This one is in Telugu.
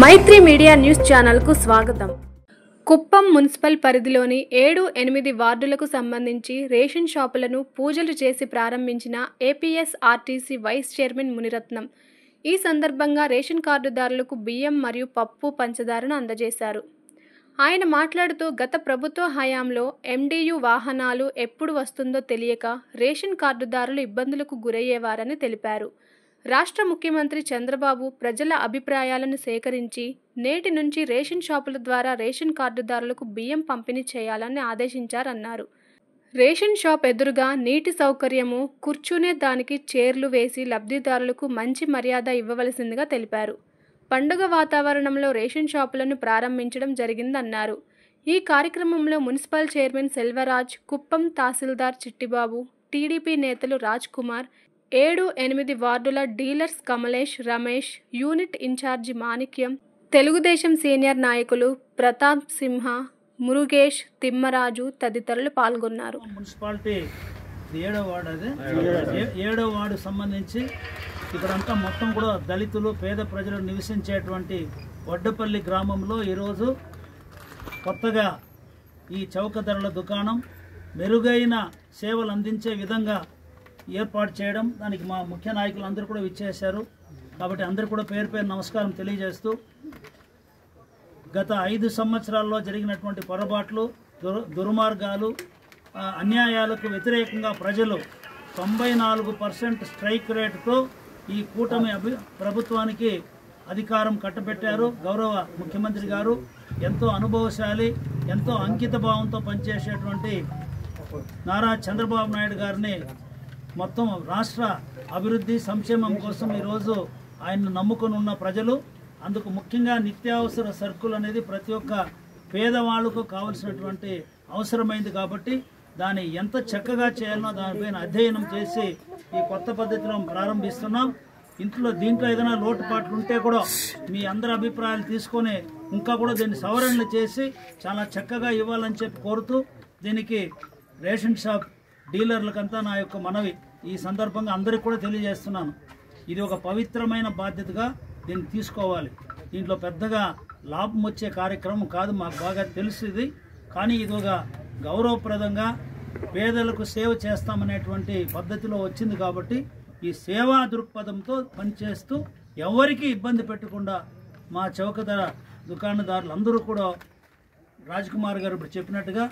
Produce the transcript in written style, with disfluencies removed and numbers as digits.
మైత్రి మీడియా న్యూస్ ఛానల్ కు స్వాగతం. కుప్పం మున్సిపల్ పరిధిలోని 7-8 వార్డులకు సంబంధించి రేషన్ షాపులను పూజలు చేసి ప్రారంభించిన ఏపీఎస్ఆర్టీసీ వైస్ చైర్మన్ మునిరత్నం ఈ సందర్భంగా రేషన్ కార్డుదారులకు బియ్యం మరియు పప్పు, పంచదారను అందజేశారు. ఆయన మాట్లాడుతూ గత ప్రభుత్వ హయాంలో ఎండియు వాహనాలు ఎప్పుడు వస్తుందో తెలియక రేషన్ కార్డుదారులు ఇబ్బందులకు గురయ్యేవారని తెలిపారు. రాష్ట్ర ముఖ్యమంత్రి చంద్రబాబు ప్రజల అభిప్రాయాలను సేకరించి నేటి నుంచి రేషన్ షాపుల ద్వారా రేషన్ కార్డుదారులకు బియ్యం పంపిణీ చేయాలని ఆదేశించారన్నారు. రేషన్ షాప్ ఎదురుగా నీటి సౌకర్యము, కూర్చునే దానికి చైర్లు వేసి లబ్ధిదారులకు మంచి మర్యాద ఇవ్వవలసిందిగా తెలిపారు. పండుగ వాతావరణంలో రేషన్ షాపులను ప్రారంభించడం జరిగిందన్నారు. ఈ కార్యక్రమంలో municipal chairman Selvaraj, Kuppam tahsildar Chittibabu, TDP నేతలు రాజ్ కుమార్, 7-8 వార్డుల dealers Kamalesh, Ramesh, unit incharge Manikyam, Telugu Desam senior నాయకులు ప్రతాప్ సింహ, మురుగేష్, తిమ్మరాజు తదితరులు పాల్గొన్నారు. మున్సిపాలిటీ 7వ వార్డు సంబంధించి ఇక్కడంతా మొత్తం కూడా దళితులు, పేద ప్రజలు నివసించేటువంటి వడ్డపల్లి గ్రామంలో ఈరోజు కొత్తగా ఈ చౌక ధరల దుకాణం మెరుగైన సేవలు అందించే విధంగా ఏర్పాటు చేయడం, దానికి మా ముఖ్య నాయకులు అందరూ కూడా విచ్చేశారు. కాబట్టి అందరూ కూడా పేరు పేరు నమస్కారం తెలియజేస్తూ, గత 5 సంవత్సరాల్లో జరిగినటువంటి పొరపాట్లు, దుర్మార్గాలు, అన్యాయాలకు వ్యతిరేకంగా ప్రజలు 94% స్ట్రైక్ రేటుతో ఈ కూటమి ప్రభుత్వానికి అధికారం కట్టబెట్టారు. గౌరవ ముఖ్యమంత్రి గారు ఎంతో అనుభవశాలి, ఎంతో అంకిత భావంతో పనిచేసేటువంటి నారా చంద్రబాబు నాయుడు గారిని మొత్తం రాష్ట్ర అభివృద్ధి సంక్షేమం కోసం ఈరోజు ఆయన్ను నమ్ముకొని ఉన్న ప్రజలు, అందుకు ముఖ్యంగా నిత్యావసర సరుకులు అనేది ప్రతి ఒక్క పేదవాళ్లకు కావలసినటువంటి అవసరమైంది. కాబట్టి దాన్ని ఎంత చక్కగా చేయాలనో దానిపైన అధ్యయనం చేసి ఈ కొత్త పద్ధతిలో ప్రారంభిస్తున్నాం. దీంట్లో ఏదైనా లోటుపాట్లు ఉంటే కూడా మీ అందరి అభిప్రాయాలు తీసుకొని ఇంకా కూడా దీన్ని సవరణలు చేసి చాలా చక్కగా ఇవ్వాలని చెప్పి కోరుతూ, దీనికి రేషన్ షాప్ డీలర్లకంతా నా యొక్క మనవి ఈ సందర్భంగా అందరికీ కూడా తెలియజేస్తున్నాను. ఇది ఒక పవిత్రమైన బాధ్యతగా దీన్ని తీసుకోవాలి. దీంట్లో పెద్దగా లాభం వచ్చే కార్యక్రమం కాదు, మాకు బాగా తెలుస్తుంది. కానీ ఇది ఒక గౌరవప్రదంగా పేదలకు సేవ చేస్తామనేటువంటి పద్ధతిలో వచ్చింది. కాబట్టి ఈ సేవా దృక్పథంతో పనిచేస్తూ ఎవరికి ఇబ్బంది పెట్టకుండా మా చౌక ధర దుకాణదారులు అందరూ కూడా రాజ్ కుమార్ గారు ఇప్పుడు చెప్పినట్టుగా